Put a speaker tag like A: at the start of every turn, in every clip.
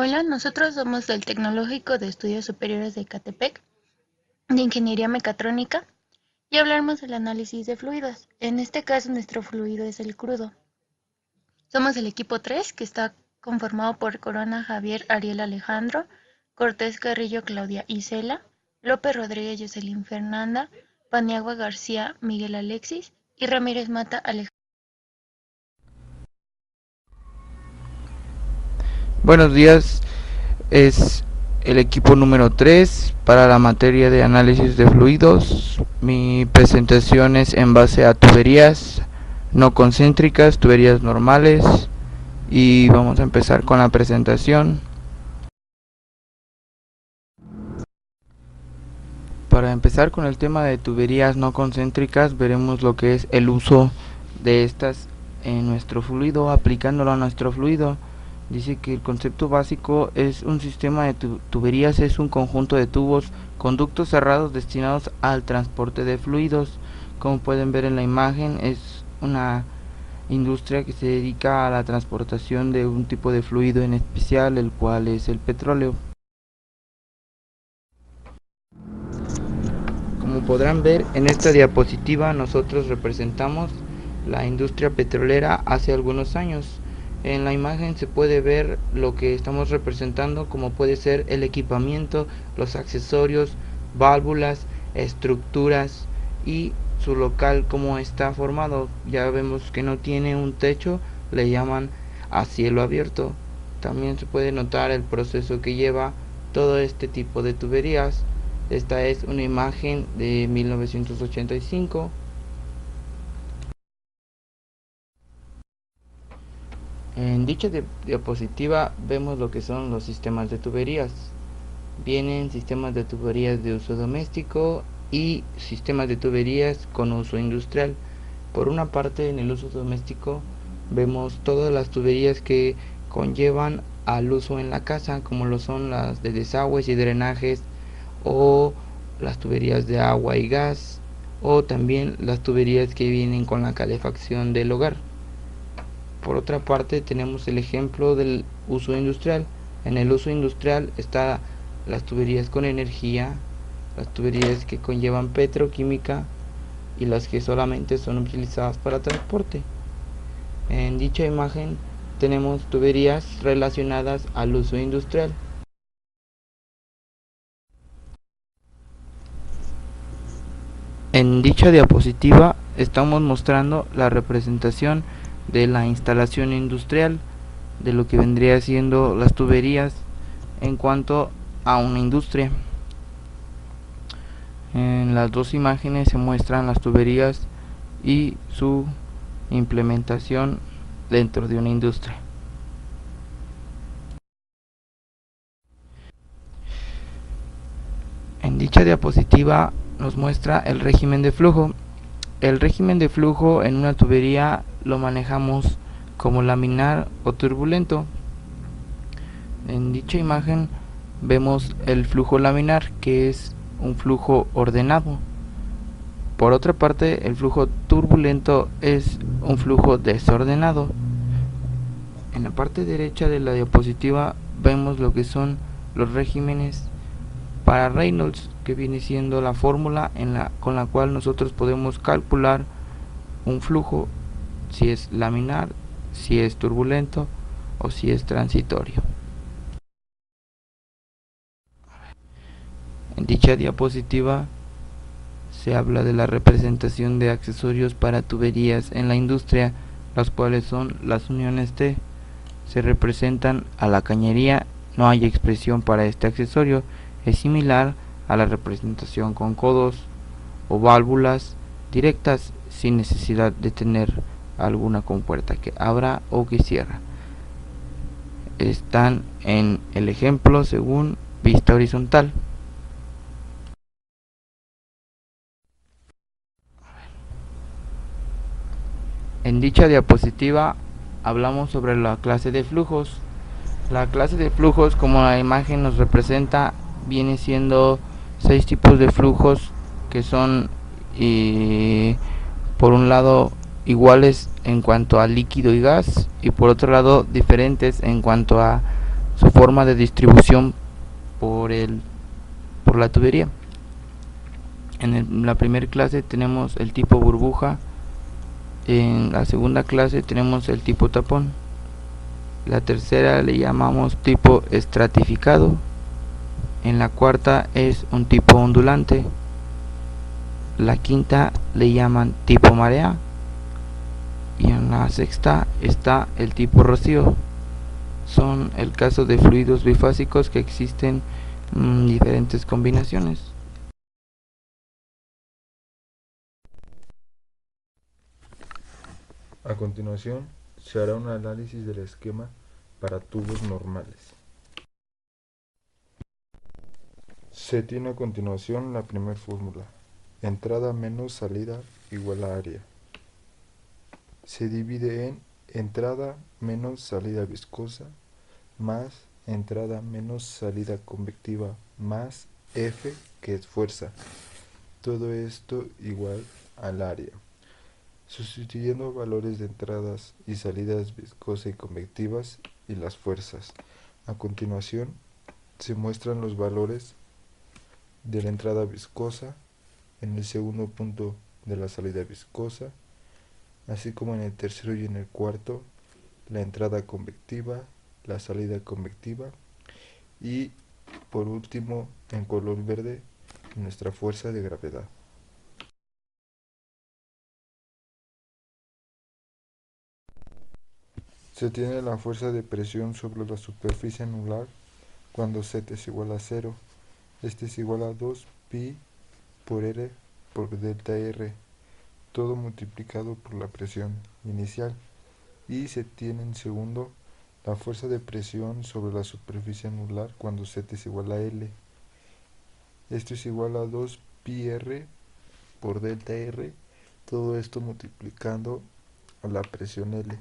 A: Hola, nosotros somos del Tecnológico de Estudios Superiores de Ecatepec, de Ingeniería Mecatrónica, y hablaremos del análisis de fluidos. En este caso, nuestro fluido es el crudo. Somos el equipo 3, que está conformado por Corona Javier Ariel Alejandro, Cortés Carrillo Claudia Isela, López Rodríguez Jocelyn Fernanda, Paniagua García Miguel Alexis y Ramírez Mata Alejandro.
B: Buenos días, es el equipo número 3 para la materia de análisis de fluidos. Mi presentación es en base a tuberías no concéntricas, tuberías normales, y vamos a empezar con la presentación. Para empezar con el tema de tuberías no concéntricas, veremos lo que es el uso de estas en nuestro fluido, aplicándolo a nuestro fluido. Dice que el concepto básico es un sistema de tuberías, es un conjunto de tubos, conductos cerrados destinados al transporte de fluidos. Como pueden ver en la imagen, es una industria que se dedica a la transportación de un tipo de fluido en especial, el cual es el petróleo. Como podrán ver en esta diapositiva, nosotros representamos la industria petrolera hace algunos años. En la imagen se puede ver lo que estamos representando, como puede ser el equipamiento, los accesorios, válvulas, estructuras y su local como está formado. Ya vemos que no tiene un techo, le llaman a cielo abierto. También se puede notar el proceso que lleva todo este tipo de tuberías. Esta es una imagen de 1985. En dicha diapositiva vemos lo que son los sistemas de tuberías. Vienen sistemas de tuberías de uso doméstico y sistemas de tuberías con uso industrial. Por una parte, en el uso doméstico vemos todas las tuberías que conllevan al uso en la casa, como lo son las de desagües y drenajes, o las tuberías de agua y gas, o también las tuberías que vienen con la calefacción del hogar. Por otra parte, tenemos el ejemplo del uso industrial. En el uso industrial está las tuberías con energía, las tuberías que conllevan petroquímica y las que solamente son utilizadas para transporte. En dicha imagen tenemos tuberías relacionadas al uso industrial. En dicha diapositiva estamos mostrando la representación de la instalación industrial, de lo que vendría siendo las tuberías en cuanto a una industria. En las dos imágenes se muestran las tuberías y su implementación dentro de una industria. En dicha diapositiva nos muestra el régimen de flujo. El régimen de flujo en una tubería lo manejamos como laminar o turbulento. En dicha imagen vemos el flujo laminar, que es un flujo ordenado. Por otra parte, el flujo turbulento es un flujo desordenado. En la parte derecha de la diapositiva vemos lo que son los regímenes para Reynolds, que viene siendo la fórmula con la cual nosotros podemos calcular un flujo, si es laminar, si es turbulento o si es transitorio. En dicha diapositiva se habla de la representación de accesorios para tuberías en la industria, las cuales son las uniones T. Se representan a la cañería, no hay expresión para este accesorio, es similar a la representación con codos o válvulas directas sin necesidad de tener alguna compuerta que abra o que cierra. Están en el ejemplo según vista horizontal. En dicha diapositiva hablamos sobre la clase de flujos. La clase de flujos, como la imagen nos representa, viene siendo 6 tipos de flujos que son por un lado iguales en cuanto a líquido y gas, y por otro lado diferentes en cuanto a su forma de distribución por la tubería. En la primera clase tenemos el tipo burbuja, en la segunda clase tenemos el tipo tapón, la tercera le llamamos tipo estratificado, en la cuarta es un tipo ondulante, la quinta le llaman tipo marea y en la sexta está el tipo rocío. Son el caso de fluidos bifásicos que existen diferentes combinaciones.
C: A continuación, se hará un análisis del esquema para tubos normales. Se tiene a continuación la primera fórmula: entrada menos salida igual a área. Se divide en entrada menos salida viscosa más entrada menos salida convectiva más F, que es fuerza. Todo esto igual al área. Sustituyendo valores de entradas y salidas viscosa y convectivas y las fuerzas. A continuación se muestran los valores de la entrada viscosa en el segundo punto de la salida viscosa, así como en el tercero y en el cuarto la entrada convectiva, la salida convectiva y por último en color verde nuestra fuerza de gravedad. Se tiene la fuerza de presión sobre la superficie anular cuando Z es igual a 0. Este es igual a 2 pi por R por delta R, todo multiplicado por la presión inicial. Y se tiene en segundo la fuerza de presión sobre la superficie anular cuando Z es igual a L. Esto es igual a 2 pi R por delta R, todo esto multiplicando a la presión L.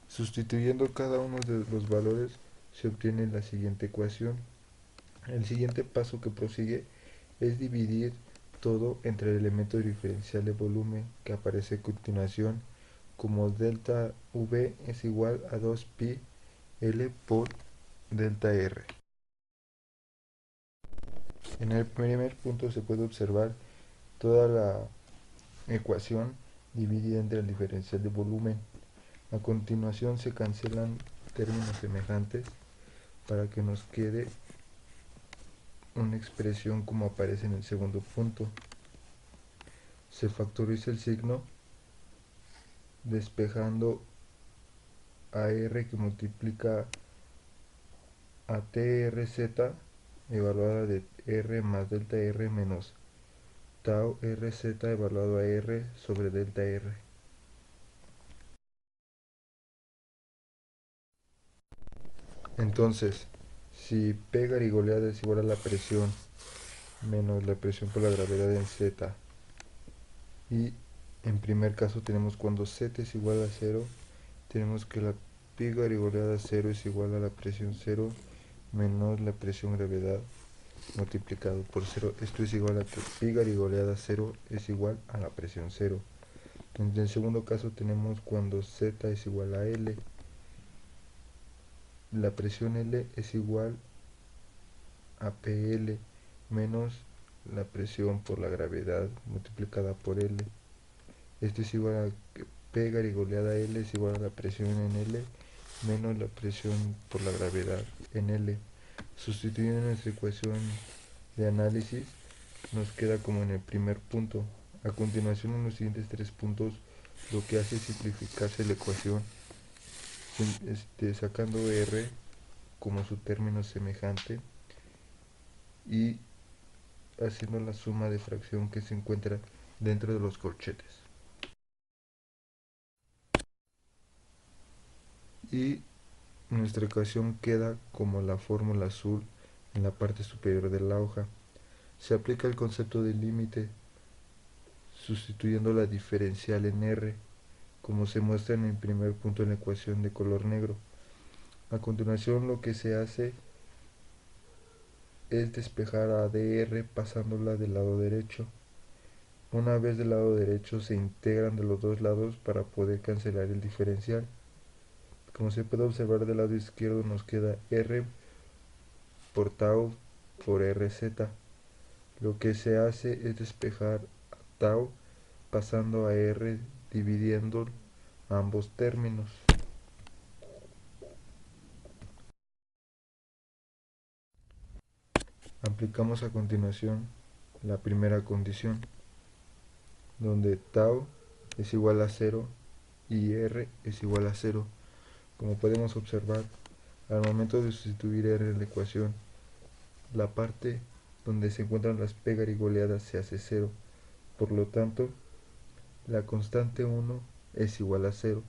C: Sustituyendo cada uno de los valores se obtiene la siguiente ecuación. El siguiente paso que prosigue es dividir todo entre el elemento diferencial de volumen que aparece a continuación, como delta V es igual a 2 pi L por delta R. En el primer punto se puede observar toda la ecuación dividida entre el diferencial de volumen. A continuación se cancelan términos semejantes para que nos quede una expresión como aparece en el segundo punto. Se factoriza el signo despejando a R, que multiplica a TRZ evaluada de R más delta R menos tau RZ evaluado a R sobre delta R. Entonces, si P garigoleada es igual a la presión menos la presión por la gravedad en Z, y en primer caso tenemos cuando Z es igual a 0, tenemos que la pi garigoleada 0 es igual a la presión 0 menos la presión gravedad multiplicado por 0. Esto es igual a que pi garigoleada 0 es igual a la presión 0. En el segundo caso tenemos cuando Z es igual a L. La presión L es igual a PL menos la presión por la gravedad multiplicada por L. Esto es igual a que P garigoleada L es igual a la presión en L menos la presión por la gravedad en L. Sustituyendo nuestra ecuación de análisis, nos queda como en el primer punto. A continuación, en los siguientes tres puntos, lo que hace es simplificarse la ecuación, sacando R como su término semejante y haciendo la suma de fracción que se encuentra dentro de los corchetes. Y nuestra ecuación queda como la fórmula azul en la parte superior de la hoja. Se aplica el concepto de límite sustituyendo la diferencial en R, como se muestra en el primer punto en la ecuación de color negro. A continuación, lo que se hace es despejar a dr pasándola del lado derecho. Una vez del lado derecho se integran de los dos lados para poder cancelar el diferencial. Como se puede observar, del lado izquierdo nos queda R por tau por rz. Lo que se hace es despejar a tau pasando a r dividiendo ambos términos. Aplicamos a continuación la primera condición, donde tau es igual a 0 y r es igual a 0. Como podemos observar, al momento de sustituir r en la ecuación, la parte donde se encuentran las p garigoleadas se hace 0. Por lo tanto, la constante 1 es igual a 0,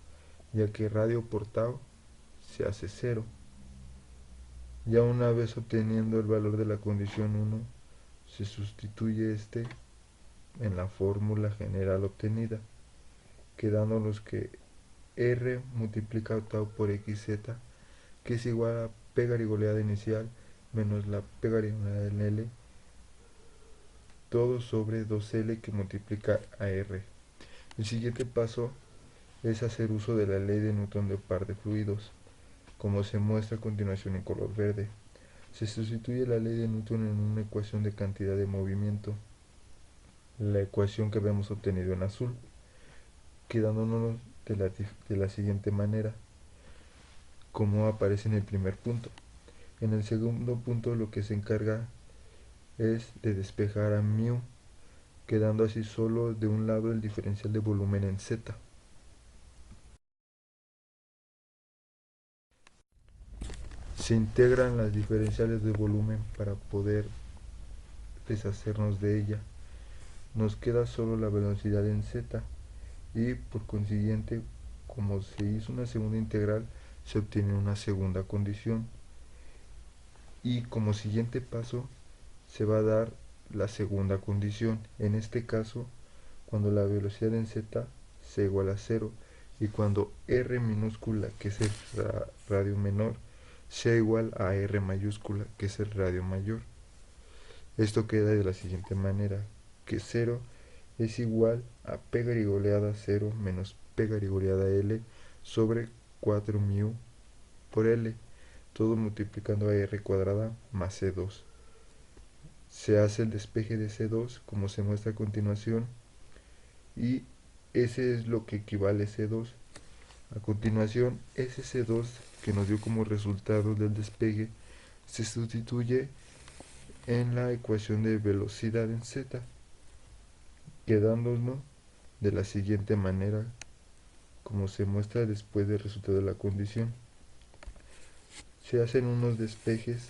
C: ya que radio por tau se hace 0. Ya una vez obteniendo el valor de la condición 1, se sustituye este en la fórmula general obtenida, quedándonos que r multiplica tau por xz, que es igual a p garigoleada inicial menos la p garigoleada en L, todo sobre 2L que multiplica a R. El siguiente paso es hacer uso de la ley de Newton de par de fluidos, como se muestra a continuación en color verde. Se sustituye la ley de Newton en una ecuación de cantidad de movimiento, la ecuación que habíamos obtenido en azul, quedándonos de la siguiente manera, como aparece en el primer punto. En el segundo punto lo que se encarga es de despejar a μ, quedando así solo de un lado el diferencial de volumen en z. Se integran las diferenciales de volumen para poder deshacernos de ella. Nos queda solo la velocidad en z y por consiguiente, como se hizo una segunda integral, se obtiene una segunda condición. Y como siguiente paso se va a dar la segunda condición. En este caso, cuando la velocidad en z sea igual a 0 y cuando r minúscula, que es el radio menor, sea igual a r mayúscula, que es el radio mayor. Esto queda de la siguiente manera, que 0 es igual a p garigoleada 0 menos p garigoleada L sobre 4 μ por L, todo multiplicando a r cuadrada más C2. Se hace el despeje de C2 como se muestra a continuación y ese es lo que equivale a C2. A continuación, ese C2 que nos dio como resultado del despegue se sustituye en la ecuación de velocidad en z, quedándonos de la siguiente manera como se muestra después del resultado de la condición. Se hacen unos despejes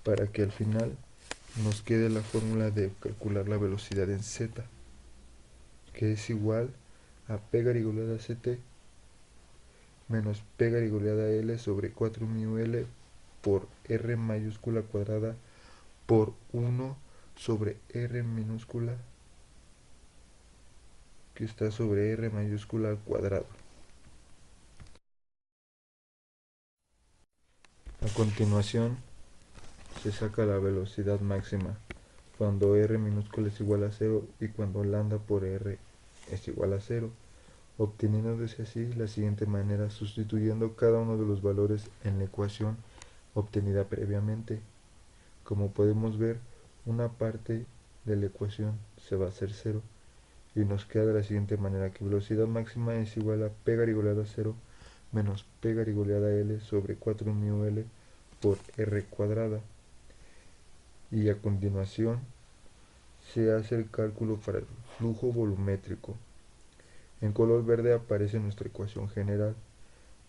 C: para que al final nos quede la fórmula de calcular la velocidad en z, que es igual a p garigoleada ct menos p garigoleada L sobre 4 μ L por R mayúscula cuadrada por 1 sobre R minúscula, que está sobre R mayúscula al cuadrado. A continuación se saca la velocidad máxima cuando R minúscula es igual a 0 y cuando lambda por R es igual a 0, obteniéndose así la siguiente manera, sustituyendo cada uno de los valores en la ecuación obtenida previamente. Como podemos ver, una parte de la ecuación se va a hacer 0 y nos queda de la siguiente manera, que velocidad máxima es igual a p garigoleada 0 menos p garigoleada L sobre 4 μ L por R cuadrada. Y a continuación se hace el cálculo para el flujo volumétrico. En color verde aparece nuestra ecuación general.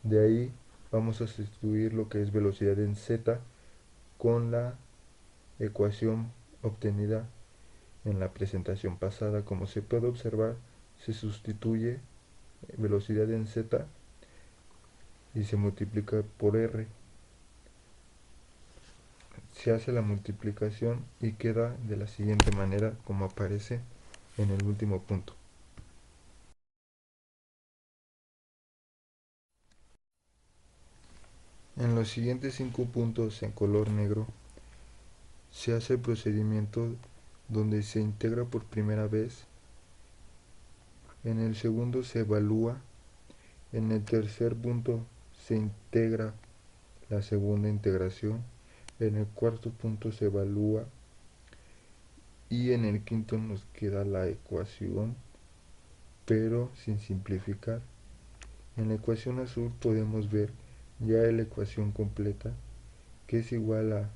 C: De ahí vamos a sustituir lo que es velocidad en z con la ecuación obtenida en la presentación pasada. Como se puede observar, se sustituye velocidad en z y se multiplica por r. Se hace la multiplicación y queda de la siguiente manera como aparece en el último punto. En los siguientes 5 puntos en color negro se hace el procedimiento donde se integra por primera vez, en el segundo se evalúa, en el tercer punto se integra la segunda integración, En el cuarto punto se evalúa y en el quinto nos queda la ecuación, pero sin simplificar. En la ecuación azul podemos ver ya la ecuación completa, que es igual a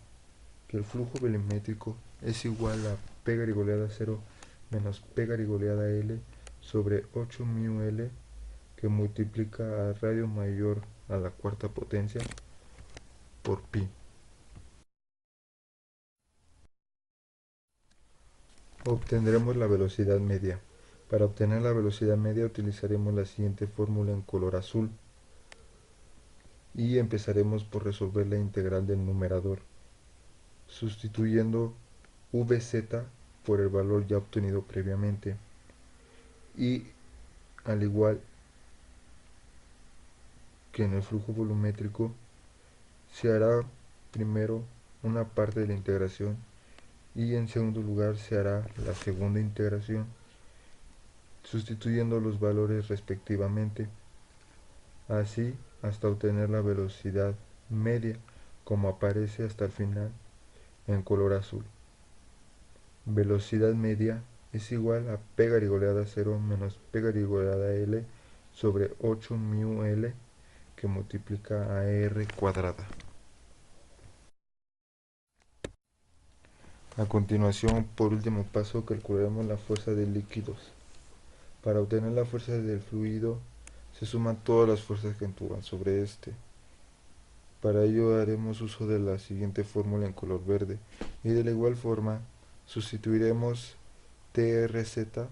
C: que el flujo volumétrico es igual a P goleada 0 menos P goleada L sobre 8 mu L, que multiplica a radio mayor a la cuarta potencia por pi. Obtendremos la velocidad media. Para obtener la velocidad media utilizaremos la siguiente fórmula en color azul y empezaremos por resolver la integral del numerador, sustituyendo Vz por el valor ya obtenido previamente, y al igual que en el flujo volumétrico se hará primero una parte de la integración y en segundo lugar se hará la segunda integración, sustituyendo los valores respectivamente, así hasta obtener la velocidad media como aparece hasta el final en color azul. Velocidad media es igual a P goleada 0 menos P goleada L sobre 8 mu L, que multiplica a R cuadrada. A continuación, por último paso, calcularemos la fuerza de líquidos. Para obtener la fuerza del fluido se suman todas las fuerzas que actúan sobre este. Para ello haremos uso de la siguiente fórmula en color verde, y de la igual forma sustituiremos TRZ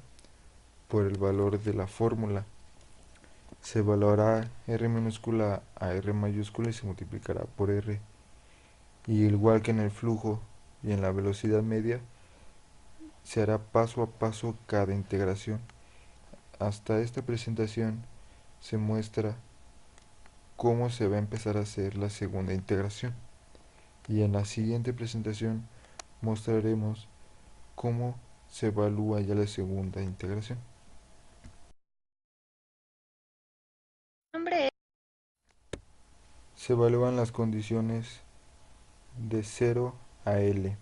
C: por el valor de la fórmula. Se evaluará R minúscula a R mayúscula y se multiplicará por R. Y igual que en el flujo y en la velocidad media, se hará paso a paso cada integración. Hasta esta presentación se muestra cómo se va a empezar a hacer la segunda integración. Y en la siguiente presentación mostraremos cómo se evalúa ya la segunda integración.
A: Nombre
C: Se evalúan las condiciones de 0 a L.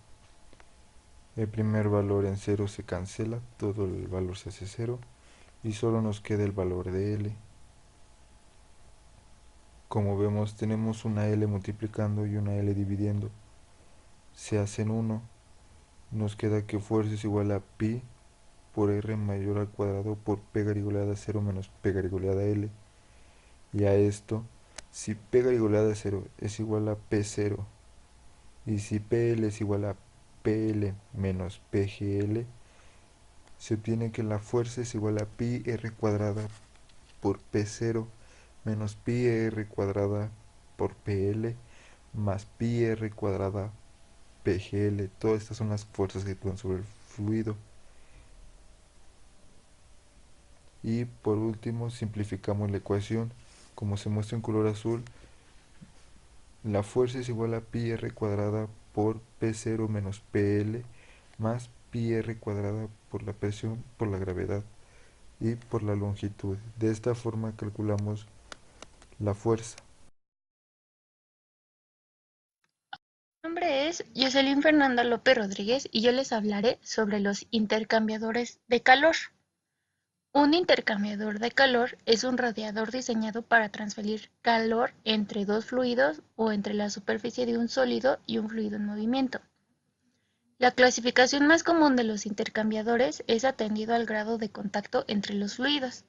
C: El primer valor en 0 se cancela, todo el valor se hace 0 y solo nos queda el valor de L. Como vemos, tenemos una L multiplicando y una L dividiendo. Se hacen 1. Nos queda que fuerza es igual a pi por R mayor al cuadrado por P goleada 0 menos P goleada L. Y a esto, si P goleada 0 es igual a P0 y si PL es igual a PL menos PGL, se obtiene que la fuerza es igual a pi R cuadrada por P0 menos pi R cuadrada por PL más pi R cuadrada PGL. Todas estas son las fuerzas que actúan sobre el fluido. Y por último simplificamos la ecuación. Como se muestra en color azul, la fuerza es igual a pi R cuadrada por P0 menos PL más pi R cuadrada por la presión, por la gravedad y por la longitud. De esta forma calculamos la fuerza.
A: es Jocelyn Fernanda López Rodríguez y yo les hablaré sobre los intercambiadores de calor. Un intercambiador de calor es un radiador diseñado para transferir calor entre dos fluidos o entre la superficie de un sólido y un fluido en movimiento. La clasificación más común de los intercambiadores es atendido al grado de contacto entre los fluidos.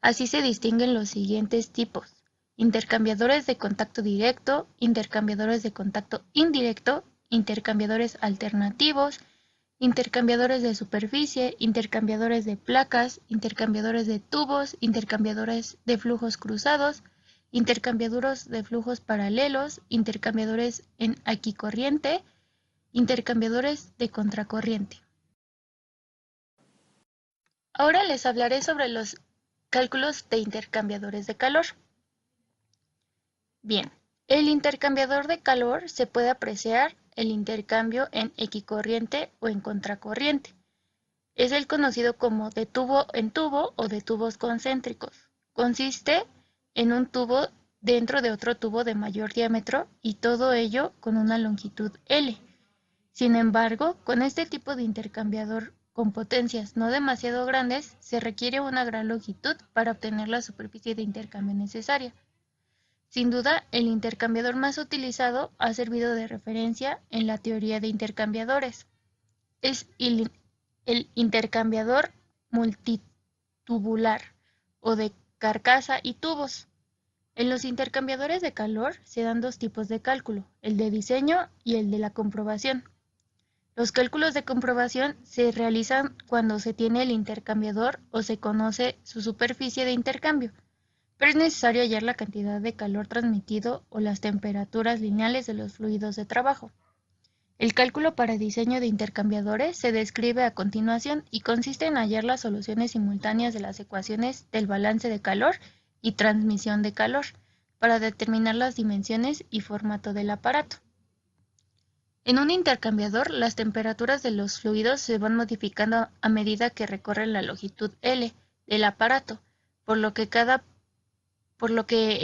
A: Así se distinguen los siguientes tipos: intercambiadores de contacto directo, intercambiadores de contacto indirecto, intercambiadores alternativos, intercambiadores de superficie, intercambiadores de placas, intercambiadores de tubos, intercambiadores de flujos cruzados, intercambiadores de flujos paralelos, intercambiadores en equicorriente, intercambiadores de contracorriente. Ahora les hablaré sobre los cálculos de intercambiadores de calor. Bien, el intercambiador de calor se puede apreciar el intercambio en equicorriente o en contracorriente. Es el conocido como de tubo en tubo o de tubos concéntricos. Consiste en un tubo dentro de otro tubo de mayor diámetro y todo ello con una longitud L. Sin embargo, con este tipo de intercambiador con potencias no demasiado grandes, se requiere una gran longitud para obtener la superficie de intercambio necesaria. Sin duda, el intercambiador más utilizado ha servido de referencia en la teoría de intercambiadores. Es el intercambiador multitubular o de carcasa y tubos. En los intercambiadores de calor se dan dos tipos de cálculo, el de diseño y el de la comprobación. Los cálculos de comprobación se realizan cuando se tiene el intercambiador o se conoce su superficie de intercambio, pero es necesario hallar la cantidad de calor transmitido o las temperaturas lineales de los fluidos de trabajo. El cálculo para diseño de intercambiadores se describe a continuación y consiste en hallar las soluciones simultáneas de las ecuaciones del balance de calor y transmisión de calor para determinar las dimensiones y formato del aparato. En un intercambiador, las temperaturas de los fluidos se van modificando a medida que recorren la longitud L del aparato, por lo que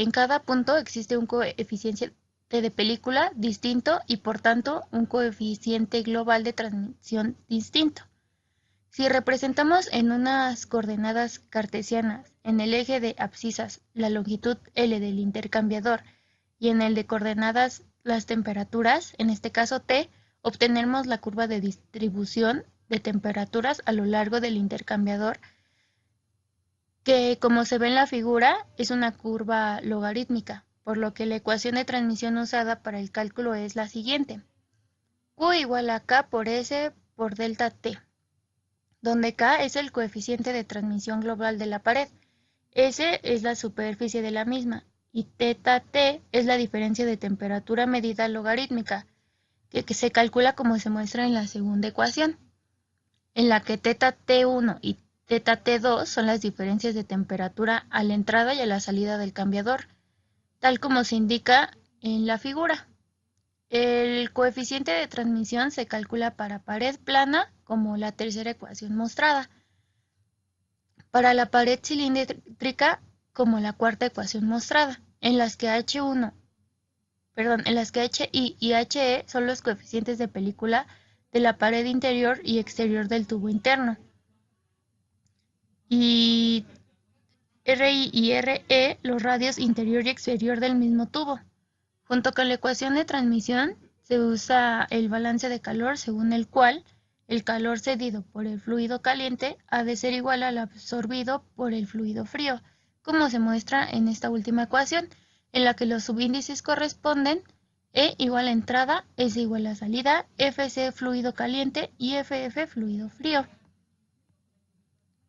A: en cada punto existe un coeficiente de película distinto y por tanto un coeficiente global de transmisión distinto. Si representamos en unas coordenadas cartesianas en el eje de abscisas la longitud L del intercambiador y en el de coordenadas las temperaturas, en este caso T, obtenemos la curva de distribución de temperaturas a lo largo del intercambiador, que como se ve en la figura es una curva logarítmica, por lo que la ecuación de transmisión usada para el cálculo es la siguiente: Q igual a K por S por delta T, donde K es el coeficiente de transmisión global de la pared, S es la superficie de la misma, y θ T es la diferencia de temperatura medida logarítmica, que se calcula como se muestra en la segunda ecuación, en la que θ T1 y θ T2 son las diferencias de temperatura a la entrada y a la salida del cambiador, tal como se indica en la figura. El coeficiente de transmisión se calcula para pared plana, como la tercera ecuación mostrada, para la pared cilíndrica, como la cuarta ecuación mostrada, en las que HI y HE son los coeficientes de película de la pared interior y exterior del tubo interno, y RI y RE los radios interior y exterior del mismo tubo. Junto con la ecuación de transmisión se usa el balance de calor, según el cual el calor cedido por el fluido caliente ha de ser igual al absorbido por el fluido frío, como se muestra en esta última ecuación, en la que los subíndices corresponden: E igual a entrada, S igual a salida, FC fluido caliente y FF fluido frío.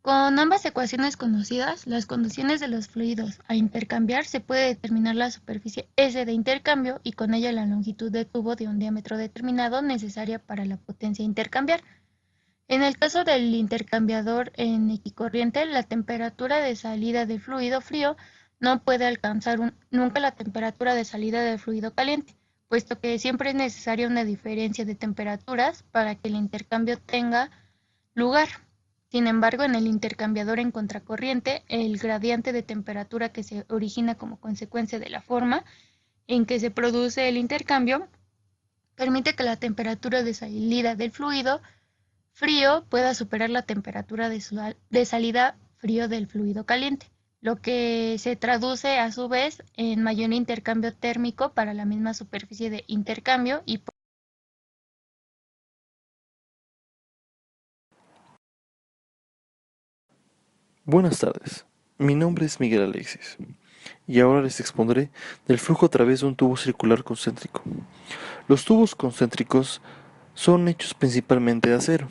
A: Con ambas ecuaciones conocidas, las condiciones de los fluidos a intercambiar, se puede determinar la superficie S de intercambio y con ella la longitud de tubo de un diámetro determinado necesaria para la potencia a intercambiar. En el caso del intercambiador en equicorriente, la temperatura de salida del fluido frío no puede alcanzar nunca la temperatura de salida del fluido caliente, puesto que siempre es necesaria una diferencia de temperaturas para que el intercambio tenga lugar. Sin embargo, en el intercambiador en contracorriente, el gradiente de temperatura que se origina como consecuencia de la forma en que se produce el intercambio permite que la temperatura de salida del fluido frío pueda superar la temperatura de salida frío del fluido caliente, lo que se traduce a su vez en mayor intercambio térmico para la misma superficie de intercambio y
D: Buenas tardes, mi nombre es Miguel Alexis y ahora les expondré del flujo a través de un tubo circular concéntrico. Los tubos concéntricos son hechos principalmente de acero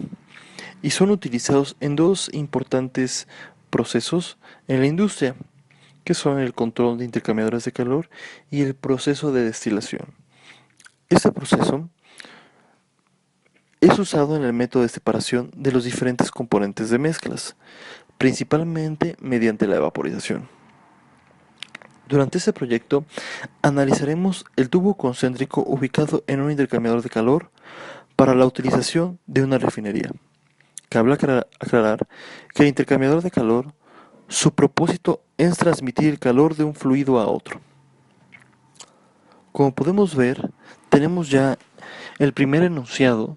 D: y son utilizados en dos importantes procesos en la industria, que son el control de intercambiadores de calor y el proceso de destilación. Este proceso es usado en el método de separación de los diferentes componentes de mezclas, principalmente mediante la evaporización. Durante este proyecto analizaremos el tubo concéntrico ubicado en un intercambiador de calor para la utilización de una refinería. Cabe aclarar que el intercambiador de calor, su propósito es transmitir el calor de un fluido a otro. como podemos ver, tenemos ya el primer enunciado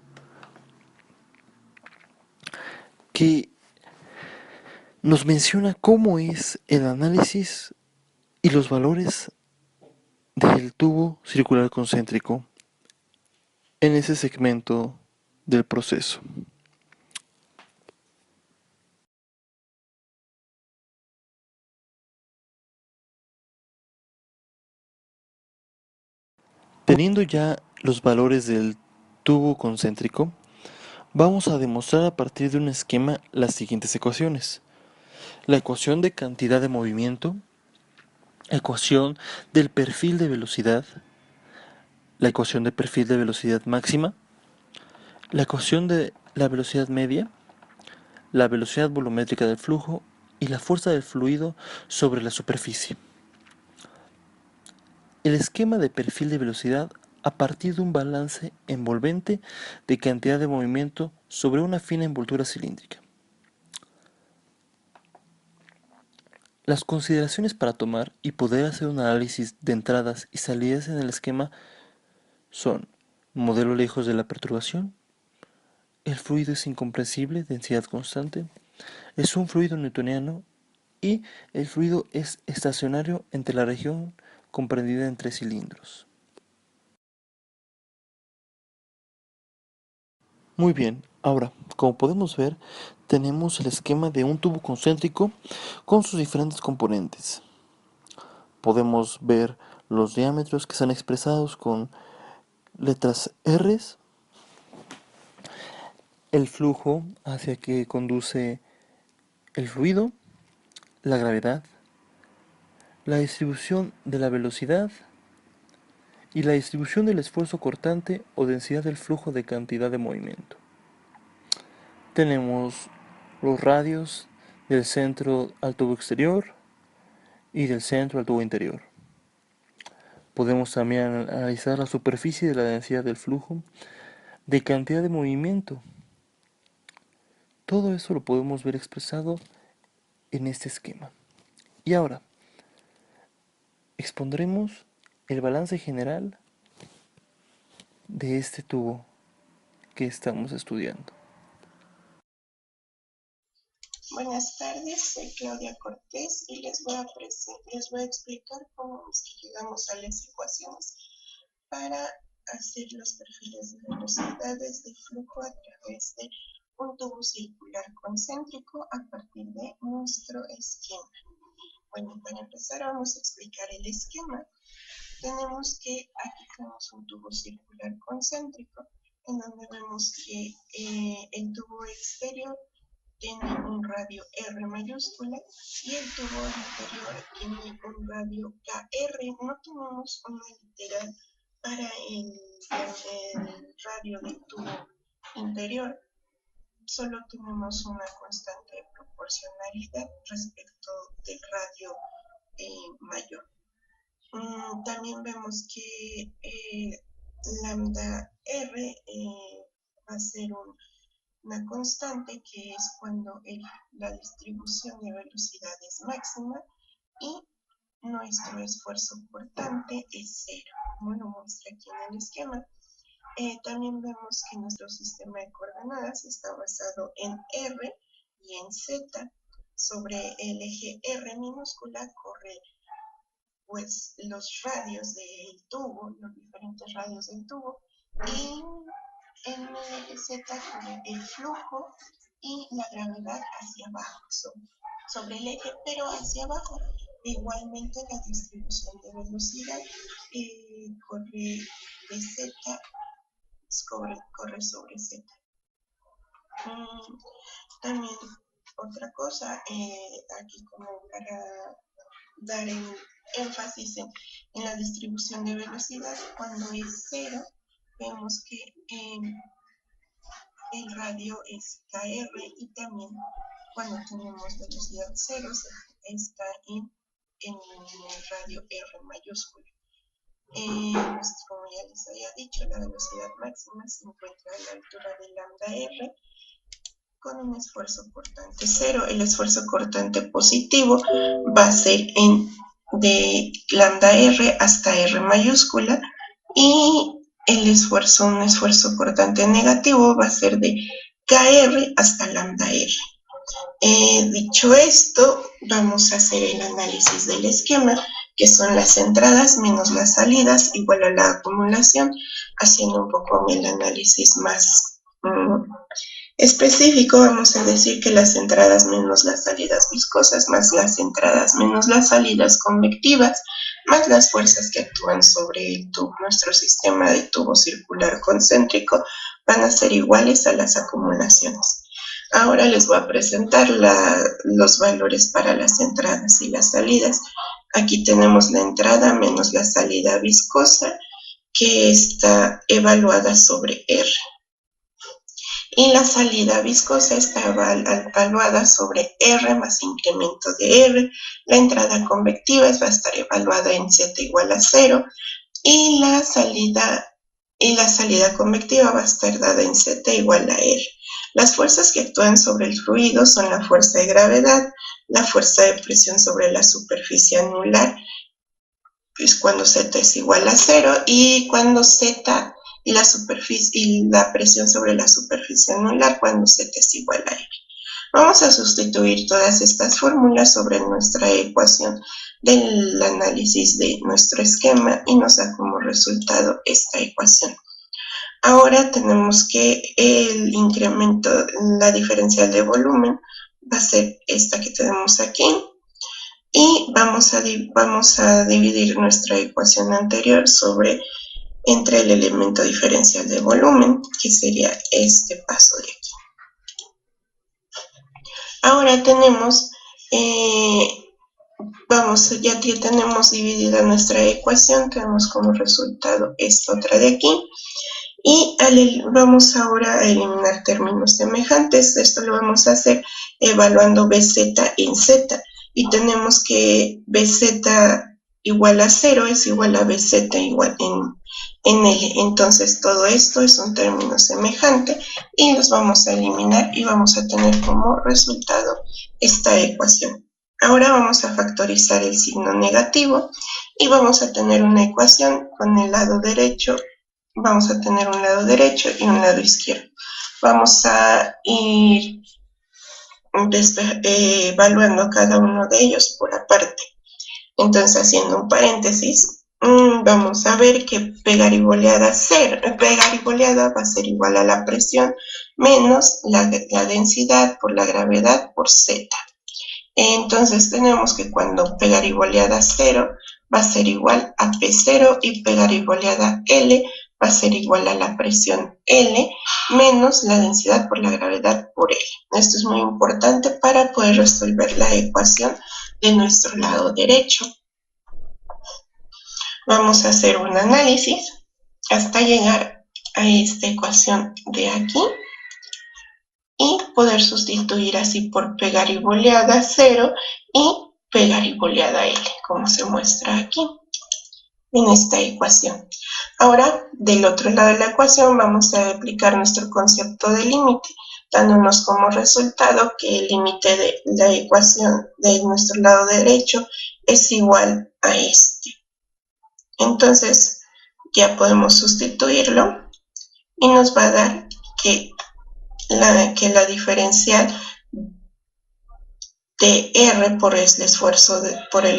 D: que nos menciona cómo es el análisis y los valores del tubo circular concéntrico en ese segmento del proceso. Teniendo ya los valores del tubo concéntrico, vamos a demostrar a partir de un esquema las siguientes ecuaciones. La ecuación de cantidad de movimiento, ecuación del perfil de velocidad, la ecuación de perfil de velocidad máxima, la ecuación de la velocidad media, la velocidad volumétrica del flujo y la fuerza del fluido sobre la superficie. El esquema de perfil de velocidad a partir de un balance envolvente de cantidad de movimiento sobre una fina envoltura cilíndrica. Las consideraciones para tomar y poder hacer un análisis de entradas y salidas en el esquema son: modelo lejos de la perturbación, el fluido es incomprensible, densidad constante, es un fluido newtoniano y el fluido es estacionario entre la región comprendida en 3 cilindros. Muy bien, ahora, como podemos ver, tenemos el esquema de un tubo concéntrico con sus diferentes componentes. Podemos ver los diámetros que están expresados con letras R, el flujo hacia que conduce el fluido, la gravedad, la distribución de la velocidad y la distribución del esfuerzo cortante o densidad del flujo de cantidad de movimiento. Tenemos los radios del centro al tubo exterior y del centro al tubo interior. Podemos también analizar la superficie de la densidad del flujo, de cantidad de movimiento. Todo eso lo podemos ver expresado en este esquema. Y ahora, expondremos el balance general de este tubo que estamos estudiando.
E: Buenas tardes, soy Claudia Cortés y les voy a explicar cómo es que llegamos a las ecuaciones para hacer los perfiles de velocidades de flujo a través de un tubo circular concéntrico a partir de nuestro esquema. Bueno, para empezar vamos a explicar el esquema. Tenemos que aquí tenemos un tubo circular concéntrico en donde vemos que el tubo exterior tiene un radio R mayúscula y el tubo interior tiene un radio KR. No tenemos una literal para el radio del tubo interior, solo tenemos una constante de proporcionalidad respecto del radio mayor. También vemos que lambda R va a ser una constante que es cuando la distribución de velocidad es máxima y nuestro esfuerzo cortante es cero, como lo muestra aquí en el esquema. También vemos que nuestro sistema de coordenadas está basado en R y en Z. Sobre el eje R minúscula corre pues los radios del tubo, los diferentes radios del tubo, y en el eje Z corre el flujo y la gravedad hacia abajo, sobre el eje, pero hacia abajo. Igualmente la distribución de velocidad corre de Z, corre sobre Z. También otra cosa, aquí como para dar énfasis en la distribución de velocidad, cuando es cero, vemos que el radio es KR y también cuando tenemos velocidad cero está en el radio R mayúscula. Pues como ya les había dicho, la velocidad máxima se encuentra a la altura de lambda R con un esfuerzo cortante cero. El esfuerzo cortante positivo va a ser en de lambda R hasta R mayúscula, y el esfuerzo, un esfuerzo cortante negativo, va a ser de KR hasta lambda R. Dicho esto, vamos a hacer el análisis del esquema, que son las entradas menos las salidas igual a la acumulación, haciendo un poco el análisis más específico. Vamos a decir que las entradas menos las salidas viscosas, más las entradas menos las salidas convectivas, más las fuerzas que actúan sobre el tubo, nuestro sistema de tubo circular concéntrico, van a ser iguales a las acumulaciones. Ahora les voy a presentar los valores para las entradas y las salidas. Aquí tenemos la entrada menos la salida viscosa, que está evaluada sobre R. Y la salida viscosa está evaluada sobre R más incremento de R. La entrada convectiva va a estar evaluada en Z igual a 0. Y la salida convectiva va a estar dada en Z igual a R. Las fuerzas que actúan sobre el fluido son la fuerza de gravedad, la fuerza de presión sobre la superficie anular, pues cuando Z es igual a 0, y cuando Z y la presión sobre la superficie anular cuando Z es igual a R. Vamos a sustituir todas estas fórmulas sobre nuestra ecuación del análisis de nuestro esquema y nos da como resultado esta ecuación. Ahora tenemos que el incremento, la diferencial de volumen, va a ser esta que tenemos aquí. Y vamos a dividir nuestra ecuación anterior entre el elemento diferencial de volumen, que sería este paso de aquí. Ahora tenemos, ya tenemos dividida nuestra ecuación, tenemos como resultado esta otra de aquí. Y vamos ahora a eliminar términos semejantes. Esto lo vamos a hacer evaluando BZ en Z. Y tenemos que BZ igual a 0 es igual a BZ igual en L. Entonces todo esto es un término semejante y los vamos a eliminar y vamos a tener como resultado esta ecuación. Ahora vamos a factorizar el signo negativo y vamos a tener una ecuación con el lado derecho. Vamos a tener un lado derecho y un lado izquierdo. Vamos a ir evaluando cada uno de ellos por aparte. Entonces, haciendo un paréntesis, vamos a ver que pegar y boleada va a ser igual a la presión menos la densidad por la gravedad por Z. Entonces tenemos que cuando pegar y boleada 0 va a ser igual a P0 y pegar y boleada L va a ser igual a la presión L menos la densidad por la gravedad por L. Esto es muy importante para poder resolver la ecuación de nuestro lado derecho. Vamos a hacer un análisis hasta llegar a esta ecuación de aquí y poder sustituir así por pegar y boleada 0 y pegar y boleada L, como se muestra aquí en esta ecuación. Ahora, del otro lado de la ecuación vamos a aplicar nuestro concepto de límite, dándonos como resultado que el límite de la ecuación de nuestro lado derecho es igual a este. Entonces, ya podemos sustituirlo y nos va a dar que la diferencial de R por el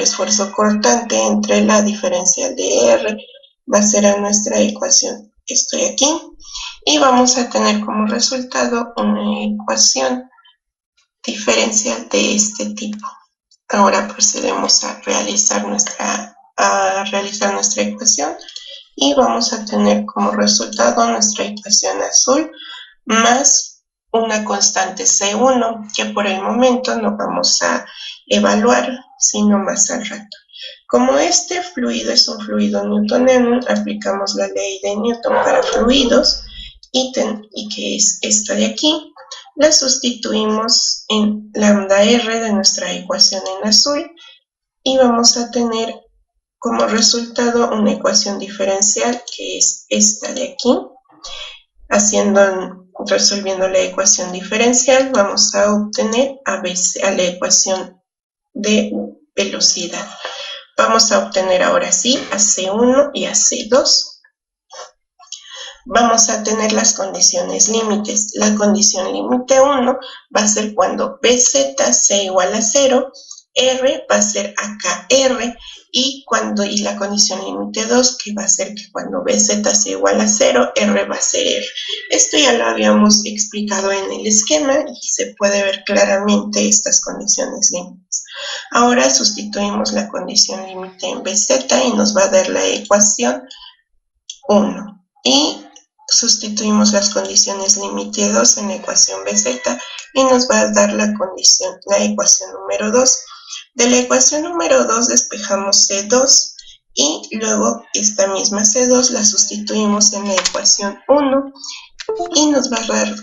E: esfuerzo cortante entre la diferencial de R va a ser a nuestra ecuación. Estoy aquí y vamos a tener como resultado una ecuación diferencial de este tipo. Ahora procedemos a realizar nuestra ecuación y vamos a tener como resultado nuestra ecuación azul más una constante C1 que por el momento no vamos a evaluar sino más al rato. Como este fluido es un fluido newtoniano, aplicamos la ley de Newton para fluidos y que es esta de aquí. La sustituimos en lambda R de nuestra ecuación en azul y vamos a tener como resultado una ecuación diferencial que es esta de aquí. Resolviendo la ecuación diferencial vamos a obtener a la ecuación de velocidad. Vamos a obtener ahora sí a C1 y a C2. Vamos a tener las condiciones límites. La condición límite 1 va a ser cuando BZ sea igual a 0, R va a ser acá R, y la condición límite 2, que va a ser que cuando BZ sea igual a 0, R va a ser R. Esto ya lo habíamos explicado en el esquema y se puede ver claramente estas condiciones límites. Ahora sustituimos la condición límite en BZ y nos va a dar la ecuación 1. Y sustituimos las condiciones límite 2 en la ecuación BZ y nos va a dar la ecuación número 2. De la ecuación número 2 despejamos C2 y luego esta misma C2 la sustituimos en la ecuación 1 y nos va a dar,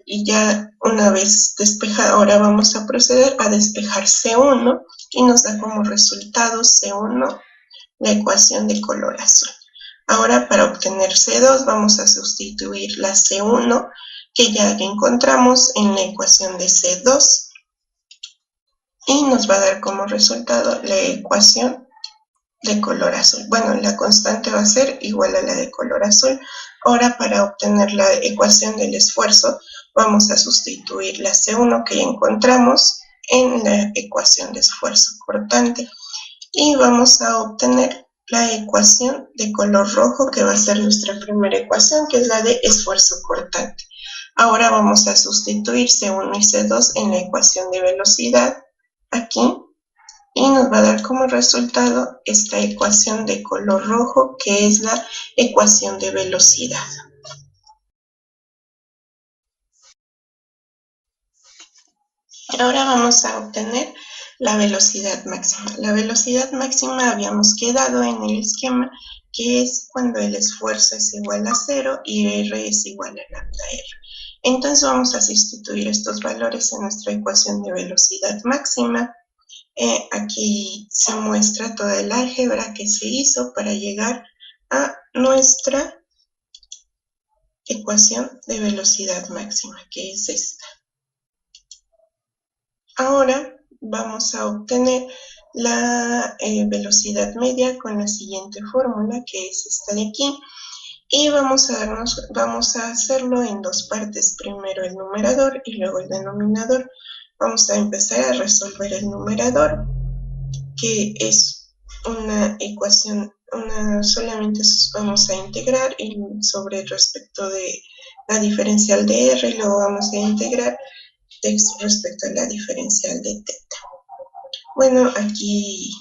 E: y ya una vez despejada, ahora vamos a proceder a despejar C1 y nos da como resultado C1 la ecuación de color azul. Ahora para obtener C2 vamos a sustituir la C1 que ya encontramos en la ecuación de C2 y nos va a dar como resultado la ecuación de color azul. Bueno, la constante va a ser igual a la de color azul. Ahora para obtener la ecuación del esfuerzo vamos a sustituir la C1 que ya encontramos en la ecuación de esfuerzo cortante y vamos a obtener la ecuación de color rojo, que va a ser nuestra primera ecuación, que es la de esfuerzo cortante. Ahora vamos a sustituir C1 y C2 en la ecuación de velocidad aquí y nos va a dar como resultado esta ecuación de color rojo, que es la ecuación de velocidad. Ahora vamos a obtener la velocidad máxima. La velocidad máxima habíamos quedado en el esquema que es cuando el esfuerzo es igual a 0 y R es igual a lambda R. Entonces vamos a sustituir estos valores en nuestra ecuación de velocidad máxima. Aquí se muestra toda el álgebra que se hizo para llegar a nuestra ecuación de velocidad máxima, que es esta. Ahora vamos a obtener la velocidad media con la siguiente fórmula, que es esta de aquí, y vamos a hacerlo en dos partes, primero el numerador y luego el denominador. Vamos a empezar a resolver el numerador, que es una ecuación, solamente vamos a integrar sobre respecto de la diferencial de R, y luego vamos a integrar respecto a la diferencial de teta. Bueno, aquí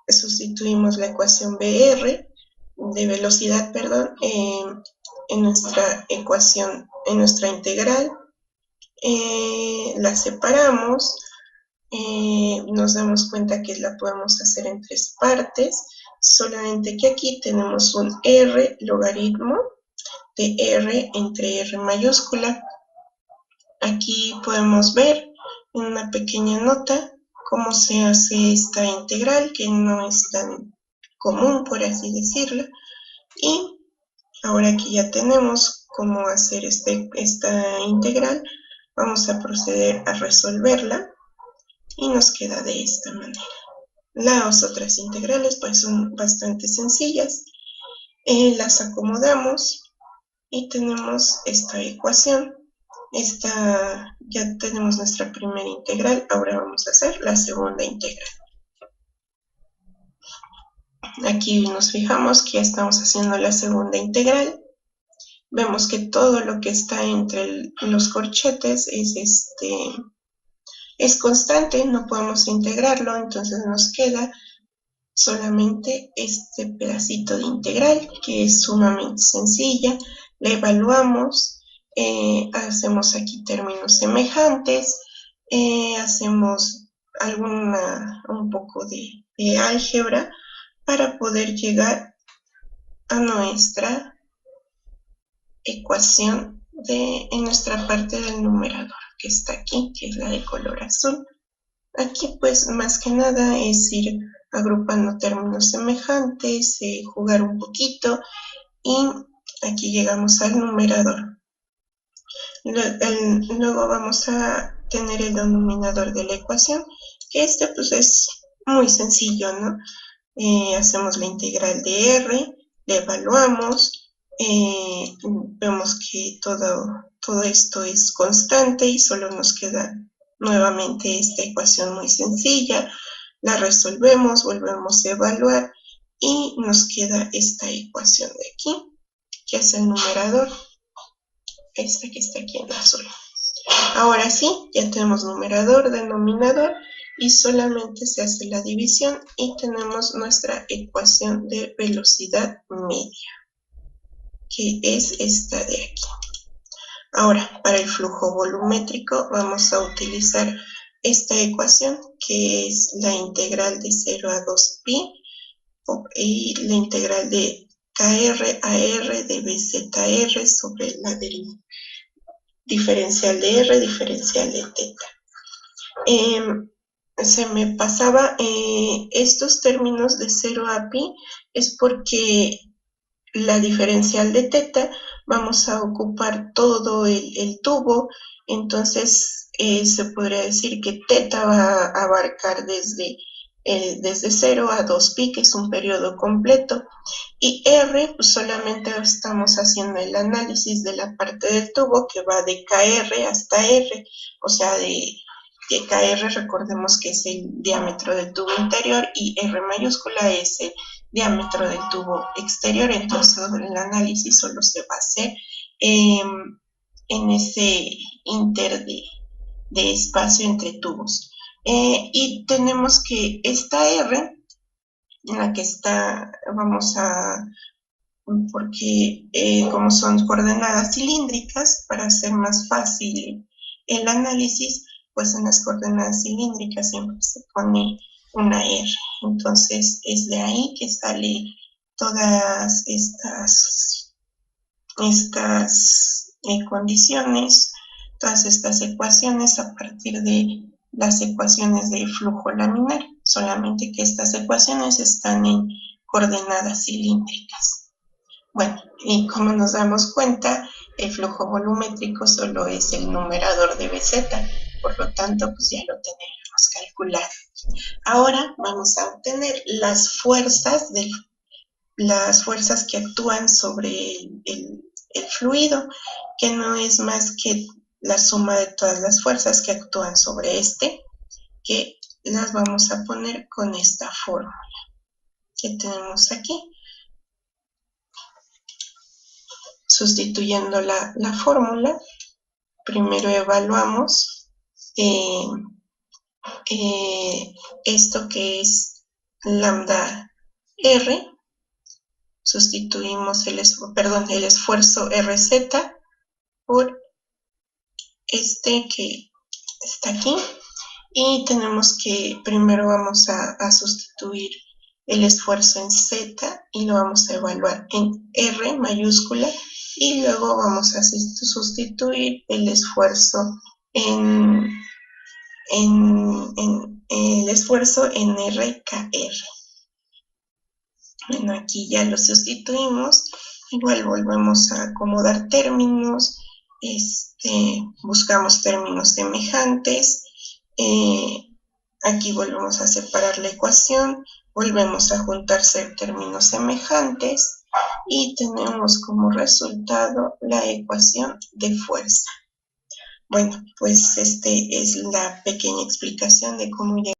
E: sustituimos la ecuación BR de velocidad, perdón, en nuestra ecuación, en nuestra integral, la separamos, nos damos cuenta que la podemos hacer en tres partes, solamente que aquí tenemos un R logaritmo de R entre R mayúscula. Aquí podemos ver en una pequeña nota cómo se hace esta integral, que no es tan común, por así decirlo. Y ahora que ya tenemos cómo hacer esta integral, vamos a proceder a resolverla y nos queda de esta manera. Las otras integrales pues son bastante sencillas. Las acomodamos y tenemos esta ecuación. Ya tenemos nuestra primera integral, ahora vamos a hacer la segunda integral. Aquí nos fijamos que ya estamos haciendo la segunda integral. Vemos que todo lo que está entre los corchetes es constante, no podemos integrarlo, entonces nos queda solamente este pedacito de integral, que es sumamente sencilla. La evaluamos. Hacemos aquí términos semejantes, hacemos un poco de álgebra para poder llegar a nuestra ecuación en nuestra parte del numerador, que está aquí, que es la de color azul. Aquí pues más que nada es ir agrupando términos semejantes, jugar un poquito, y aquí llegamos al numerador. Luego vamos a tener el denominador de la ecuación, que pues es muy sencillo, ¿no? Hacemos la integral de R, le evaluamos, vemos que todo esto es constante y solo nos queda nuevamente esta ecuación muy sencilla. La resolvemos, volvemos a evaluar y nos queda esta ecuación de aquí, que es el numerador, esta que está aquí en azul. Ahora sí, ya tenemos numerador, denominador y solamente se hace la división y tenemos nuestra ecuación de velocidad media, que es esta de aquí. Ahora, para el flujo volumétrico vamos a utilizar esta ecuación, que es la integral de 0 a 2pi y la integral de kr a r de bzr sobre la diferencial de r, diferencial de teta. Se me pasaba estos términos de 0 a pi, es porque la diferencial de teta vamos a ocupar todo el tubo, entonces se podría decir que teta va a abarcar desde 0 a 2pi, que es un periodo completo, y R pues solamente estamos haciendo el análisis de la parte del tubo que va de KR hasta R, o sea, de KR recordemos que es el diámetro del tubo interior y R mayúscula es el diámetro del tubo exterior, entonces el análisis solo se va a hacer en ese inter de espacio entre tubos. Y tenemos que esta R, en la que está, porque como son coordenadas cilíndricas, para hacer más fácil el análisis, pues en las coordenadas cilíndricas siempre se pone una R. Entonces es de ahí que sale todas estas condiciones, todas estas ecuaciones a partir de las ecuaciones de flujo laminar, solamente que estas ecuaciones están en coordenadas cilíndricas. Bueno, y como nos damos cuenta, el flujo volumétrico solo es el numerador de BZ, por lo tanto, pues ya lo tenemos calculado. Ahora vamos a obtener las fuerzas que actúan sobre el fluido, que no es más que la suma de todas las fuerzas que actúan sobre este, que las vamos a poner con esta fórmula que tenemos aquí. Sustituyendo la fórmula, primero evaluamos esto que es lambda R, sustituimos el esfuerzo RZ por este que está aquí, y tenemos que primero vamos a sustituir el esfuerzo en Z y lo vamos a evaluar en R mayúscula, y luego vamos a sustituir el esfuerzo en RKR. Bueno, aquí ya lo sustituimos, igual volvemos a acomodar términos, buscamos términos semejantes, aquí volvemos a separar la ecuación, volvemos a juntar términos semejantes y tenemos como resultado la ecuación de fuerza. Bueno, pues es la pequeña explicación de cómo llegar